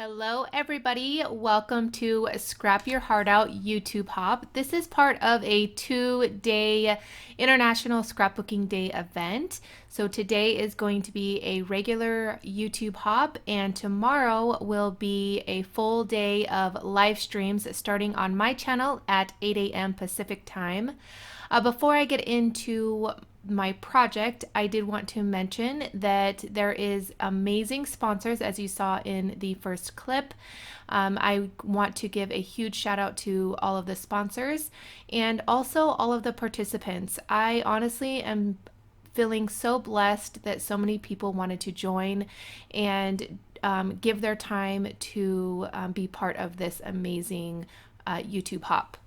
Hello, everybody. Welcome to Scrap Your Heart Out YouTube Hop. This is part of a 2-day International Scrapbooking Day event. So today is going to be a regular YouTube hop, and tomorrow will be a full day of live streams starting on my channel at 8 a.m. Pacific time. Before I get into my project, I did want to mention that there is amazing sponsors, as you saw in the first clip. I want to give a huge shout out to all of the sponsors and also all of the participants. I honestly am feeling so blessed that so many people wanted to join and give their time to be part of this amazing YouTube hop.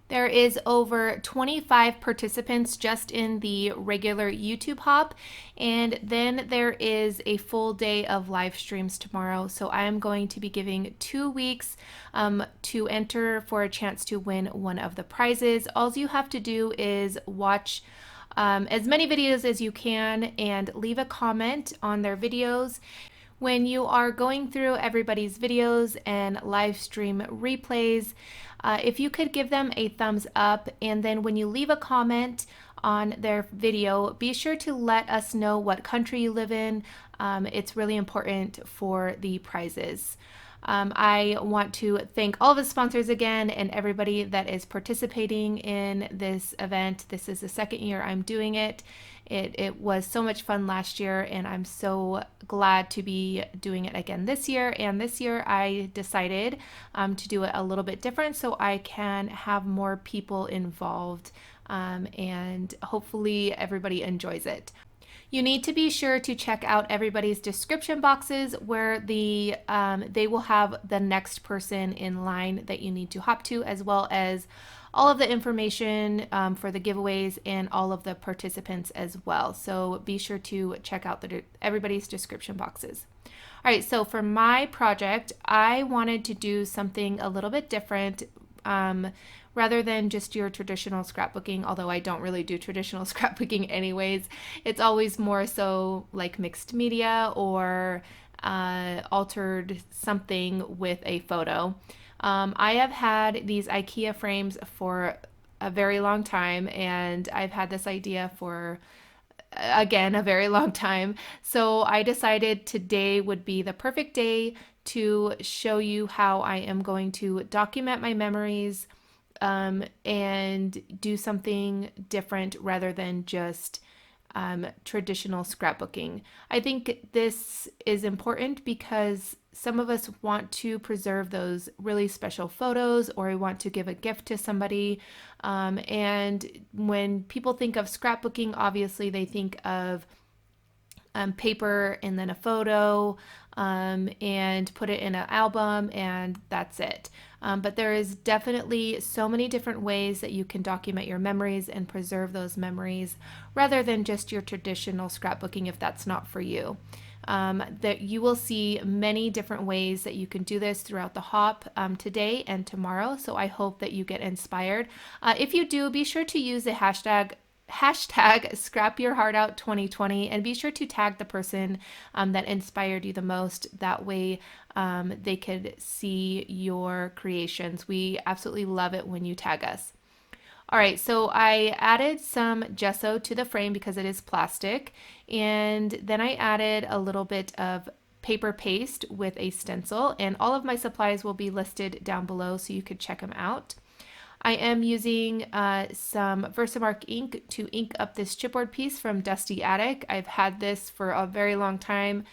There is over 25 participants just in the regular YouTube hop, and then there is a full day of live streams tomorrow. So I am going to be giving 2 weeks to enter for a chance to win one of the prizes. All you have to do is watch as many videos as you can and leave a comment on their videos. When you are going through everybody's videos and live stream replays, if you could give them a thumbs up, and then when you leave a comment on their video, be sure to let us know what country you live in. It's really important for the prizes. I want to thank all of the sponsors again and everybody that is participating in this event. This is the second year I'm doing it. It was so much fun last year, and I'm so glad to be doing it again this year. And this year I decided to do it a little bit different so I can have more people involved, and hopefully everybody enjoys it. You need to be sure to check out everybody's description boxes where they will have the next person in line that you need to hop to, as well as all of the information for the giveaways and all of the participants as well. So be sure to check out everybody's description boxes. All right, so for my project, I wanted to do something a little bit different. Rather than just your traditional scrapbooking, although I don't really do traditional scrapbooking anyways, it's always more so like mixed media or altered something with a photo. I have had these IKEA frames for a very long time, and I've had this idea for again a very long time. So I decided today would be the perfect day to show you how I am going to document my memories and do something different rather than just traditional scrapbooking. I think this is important because some of us want to preserve those really special photos, or we want to give a gift to somebody. And when people think of scrapbooking, obviously they think of paper and then a photo, and put it in an album, and that's it. But there is definitely so many different ways that you can document your memories and preserve those memories rather than just your traditional scrapbooking if that's not for you. That you will see many different ways that you can do this throughout the hop today and tomorrow. So I hope that you get inspired. If you do, be sure to use the hashtag #ScrapYourHeartOut2020 and be sure to tag the person that inspired you the most. That way they could see your creations. We absolutely love it when you tag us. All right, so I added some gesso to the frame because it is plastic, and then I added a little bit of paper paste with a stencil, and all of my supplies will be listed down below so you could check them out. I am using some Versamark ink to ink up this chipboard piece from Dusty Attic. I've had this for a very long time.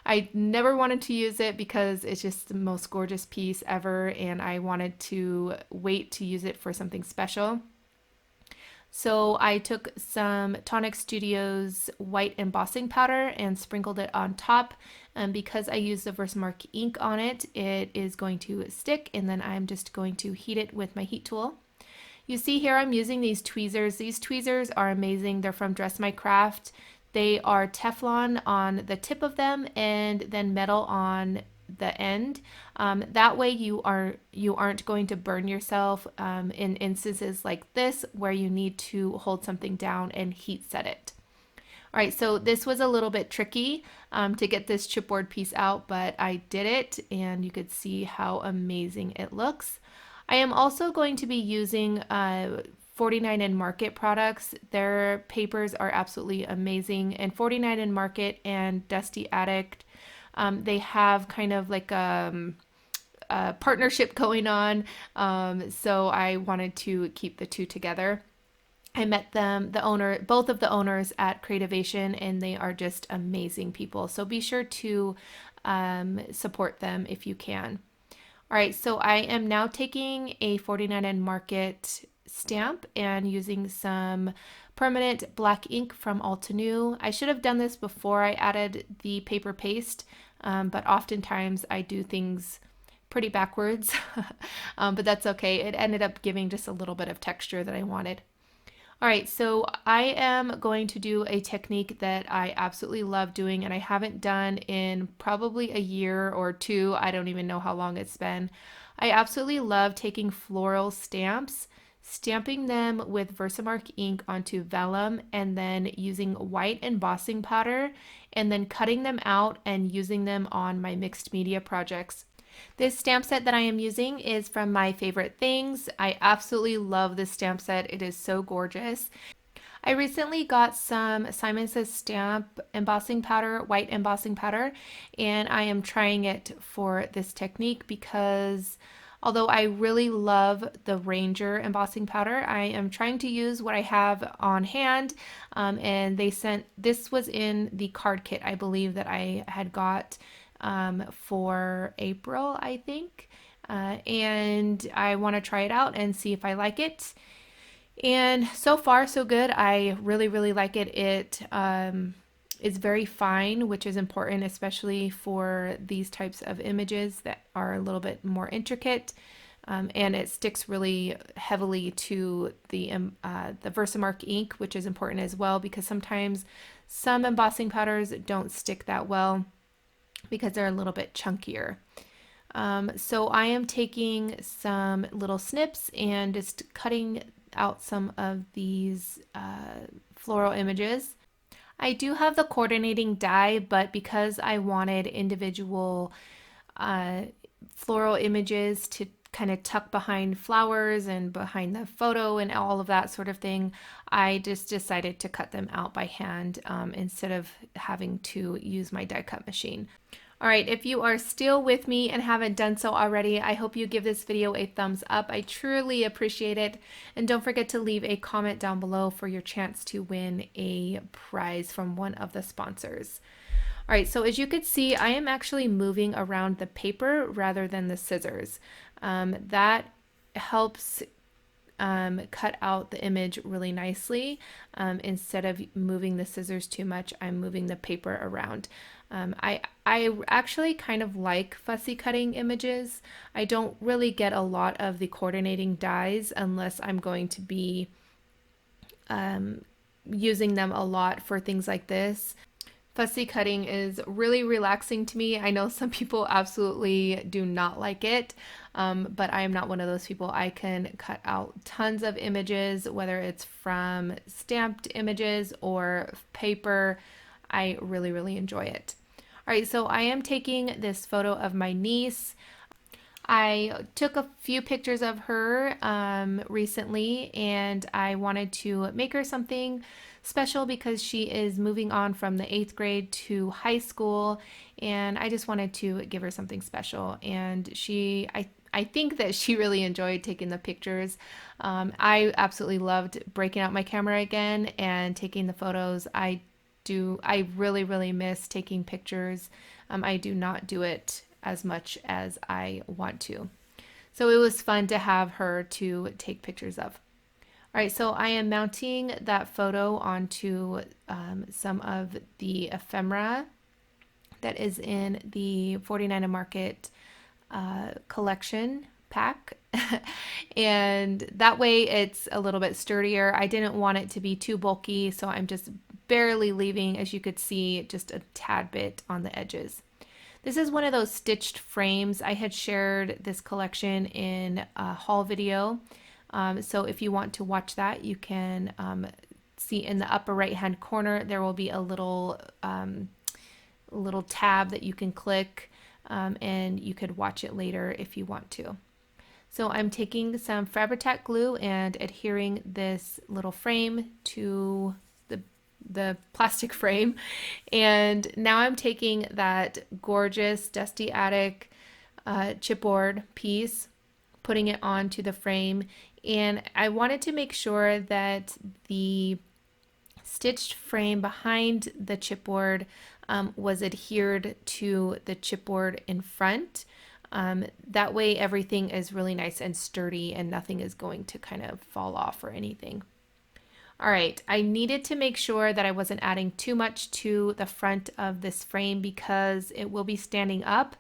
I never wanted to use it because it's just the most gorgeous piece ever, and I wanted to wait to use it for something special. So I took some Tonic Studios white embossing powder and sprinkled it on top. And because I used the Versamark ink on it, it is going to stick, and then I'm just going to heat it with my heat tool. You see here I'm using these tweezers. These tweezers are amazing. They're from Dress My Craft. They are Teflon on the tip of them and then metal on the end. That way you aren't going to burn yourself in instances like this where you need to hold something down and heat set it. All right, so this was a little bit tricky to get this chipboard piece out, but I did it and you could see how amazing it looks. I am also going to be using 49 and Market products. Their papers are absolutely amazing. And 49 and Market and Dusty Addict, they have kind of like a partnership going on. So I wanted to keep the two together. I met both of the owners at Creativation, and they are just amazing people. So be sure to support them if you can. All right, so I am now taking a 49 and Market stamp and using some permanent black ink from Altenew. I should have done this before I added the paper paste, but oftentimes I do things pretty backwards, but that's okay. It ended up giving just a little bit of texture that I wanted. All right, so I am going to do a technique that I absolutely love doing and I haven't done in probably a year or two. I don't even know how long it's been. I absolutely love taking floral stamps, stamping them with Versamark ink onto vellum, and then using white embossing powder, and then cutting them out and using them on my mixed media projects. This stamp set that I am using is from My Favorite Things. I absolutely love this stamp set. It is so gorgeous. I recently got some Simon Says Stamp embossing powder, white embossing powder, and I am trying it for this technique because although I really love the Ranger embossing powder, I am trying to use what I have on hand. And this was in the card kit, I believe, that I had got for April, I think. And I want to try it out and see if I like it. And so far, so good. I really, really like it. It is very fine, which is important, especially for these types of images that are a little bit more intricate. And it sticks really heavily to the Versamark ink, which is important as well because sometimes some embossing powders don't stick that well because they're a little bit chunkier. So I am taking some little snips and just cutting out some of these floral images. I do have the coordinating die, but because I wanted individual floral images to kind of tuck behind flowers and behind the photo and all of that sort of thing, I just decided to cut them out by hand instead of having to use my die cut machine. All right, if you are still with me and haven't done so already, I hope you give this video a thumbs up. I truly appreciate it. And don't forget to leave a comment down below for your chance to win a prize from one of the sponsors. All right, so as you can see, I am actually moving around the paper rather than the scissors. That helps cut out the image really nicely. Instead of moving the scissors too much, I'm moving the paper around. I actually kind of like fussy cutting images. I don't really get a lot of the coordinating dies unless I'm going to be using them a lot for things like this. Fussy cutting is really relaxing to me. I know some people absolutely do not like it, but I am not one of those people. I can cut out tons of images, whether it's from stamped images or paper. I really, really enjoy it. All right, so I am taking this photo of my niece. I took a few pictures of her recently, and I wanted to make her something special because she is moving on from the 8th grade to high school, and I just wanted to give her something special. And I think that she really enjoyed taking the pictures. I absolutely loved breaking out my camera again and taking the photos. I really, really miss taking pictures. I do not do it as much as I want to. So it was fun to have her to take pictures of. All right, so I am mounting that photo onto some of the ephemera that is in the 49 and Market collection pack. And that way it's a little bit sturdier. I didn't want it to be too bulky, so I'm just barely leaving, as you could see, just a tad bit on the edges. This is one of those stitched frames. I had shared this collection in a haul video. So if you want to watch that, you can see in the upper right hand corner, there will be a little tab that you can click, and you could watch it later if you want to. So I'm taking some Fabri-Tac glue and adhering this little frame to the plastic frame. And now I'm taking that gorgeous Dusty Attic chipboard piece, putting it onto the frame. And I wanted to make sure that the stitched frame behind the chipboard was adhered to the chipboard in front. That way everything is really nice and sturdy and nothing is going to kind of fall off or anything. All right, I needed to make sure that I wasn't adding too much to the front of this frame because it will be standing up,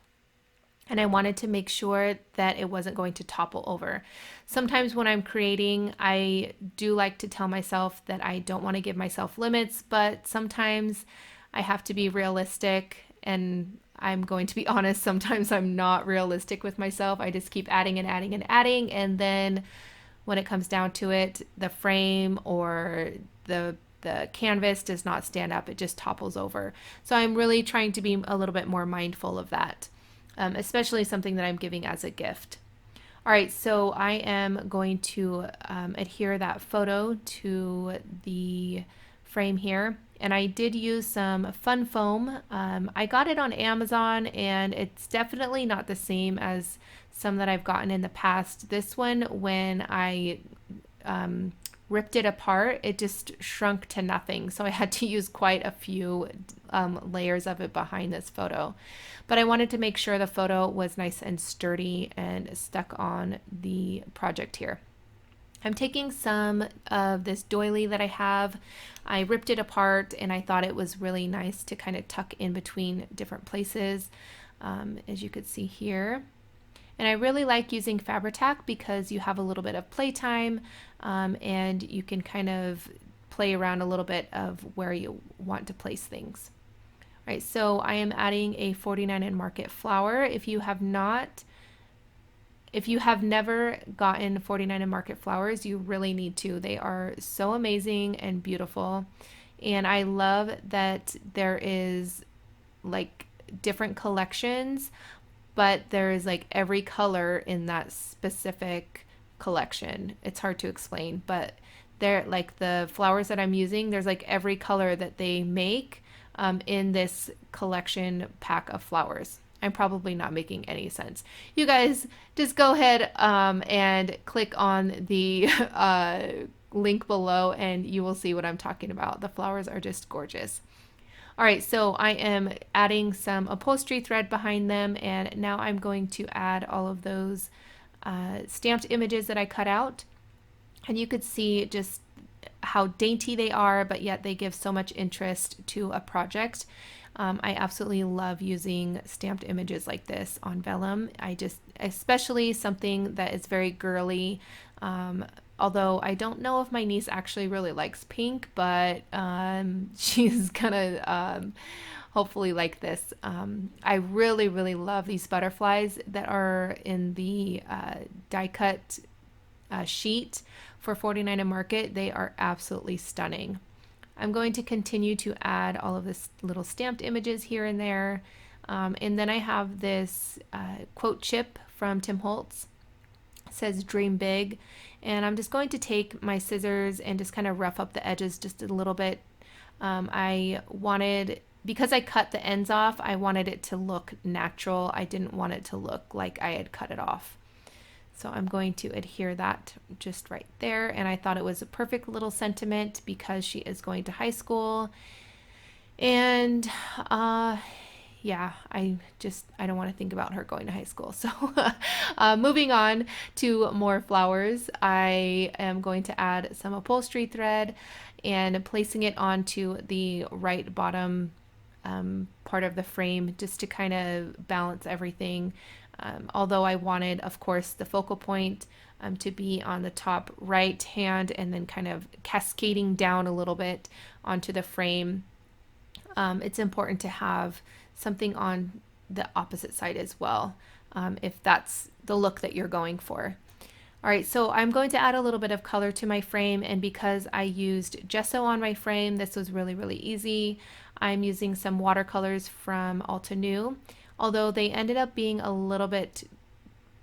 and I wanted to make sure that it wasn't going to topple over. Sometimes when I'm creating, I do like to tell myself that I don't want to give myself limits, but sometimes I have to be realistic, and I'm going to be honest, sometimes I'm not realistic with myself. I just keep adding and adding and adding, and then when it comes down to it, the frame or the canvas does not stand up, it just topples over. So I'm really trying to be a little bit more mindful of that, especially something that I'm giving as a gift. All right, so I am going to adhere that photo to the frame here. And I did use some fun foam. I got it on Amazon, and it's definitely not the same as some that I've gotten in the past. This one, when I ripped it apart, it just shrunk to nothing. So I had to use quite a few layers of it behind this photo. But I wanted to make sure the photo was nice and sturdy and stuck on the project here. I'm taking some of this doily that I have. I ripped it apart and I thought it was really nice to kind of tuck in between different places, as you could see here. And I really like using Fabri-Tac because you have a little bit of playtime, and you can kind of play around a little bit of where you want to place things. All right, so I am adding a 49 and Market flower. If you have never gotten 49 and Market flowers, you really need to. They are so amazing and beautiful. And I love that there is like different collections, but there is like every color in that specific collection. It's hard to explain, but they're like the flowers that I'm using, there's like every color that they make in this collection pack of flowers. I'm probably not making any sense. You guys just go ahead and click on the link below and you will see what I'm talking about. The flowers are just gorgeous. All right, so I am adding some upholstery thread behind them, and now I'm going to add all of those stamped images that I cut out. And you could see just how dainty they are, but yet they give so much interest to a project. I absolutely love using stamped images like this on vellum. Especially something that is very girly. Although I don't know if my niece actually really likes pink, but she's gonna hopefully like this. I really, really love these butterflies that are in the die cut sheet for 49 and Market. They are absolutely stunning. I'm going to continue to add all of this little stamped images here and there. And then I have this quote chip from Tim Holtz. It says dream big. And I'm just going to take my scissors and just kind of rough up the edges just a little bit. Because I cut the ends off, I wanted it to look natural. I didn't want it to look like I had cut it off. So I'm going to adhere that just right there. And I thought it was a perfect little sentiment because she is going to high school. And yeah, I don't want to think about her going to high school. So moving on to more flowers, I am going to add some upholstery thread and placing it onto the right bottom part of the frame just to kind of balance everything. Although I wanted, of course, the focal point to be on the top right hand and then kind of cascading down a little bit onto the frame. It's important to have something on the opposite side as well, if that's the look that you're going for. All right, so I'm going to add a little bit of color to my frame, and because I used gesso on my frame, this was really, really easy. I'm using some watercolors from Alta New, although they ended up being a little bit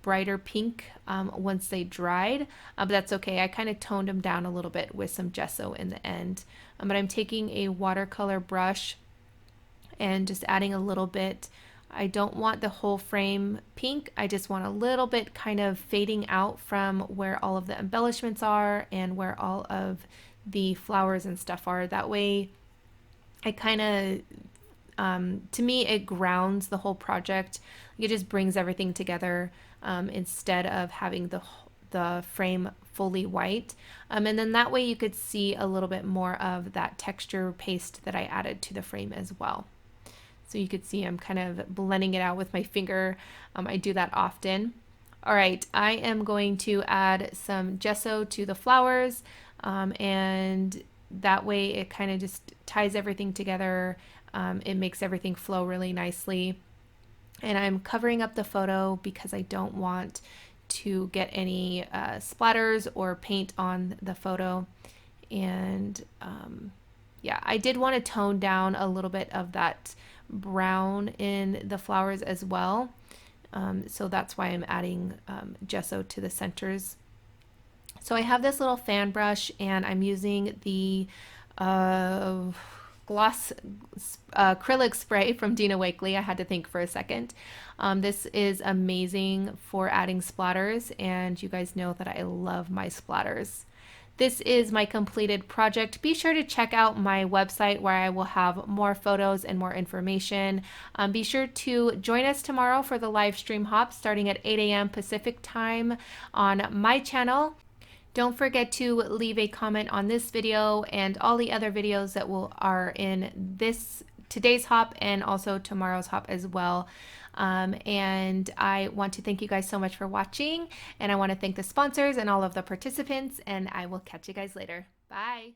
brighter pink once they dried, but that's okay. I kind of toned them down a little bit with some gesso in the end. But I'm taking a watercolor brush and just adding a little bit. I don't want the whole frame pink. I just want a little bit kind of fading out from where all of the embellishments are and where all of the flowers and stuff are. That way I kind of to me, it grounds the whole project. It just brings everything together instead of having the frame fully white. And then that way you could see a little bit more of that texture paste that I added to the frame as well. So you could see I'm kind of blending it out with my finger. I do that often. All right, I am going to add some gesso to the flowers, and that way it kind of just ties everything together. It makes everything flow really nicely. And I'm covering up the photo because I don't want to get any splatters or paint on the photo. And yeah, I did want to tone down a little bit of that brown in the flowers as well. So that's why I'm adding gesso to the centers. So I have this little fan brush, and I'm using the gloss acrylic spray from Dina Wakley. I had to think for a second. This is amazing for adding splatters, and you guys know that I love my splatters. This is my completed project. Be sure to check out my website where I will have more photos and more information. Be sure to join us tomorrow for the live stream hop starting at 8 a.m. Pacific time on my channel. Don't forget to leave a comment on this video and all the other videos that are in today's hop and also tomorrow's hop as well. And I want to thank you guys so much for watching, and I want to thank the sponsors and all of the participants, and I will catch you guys later. Bye.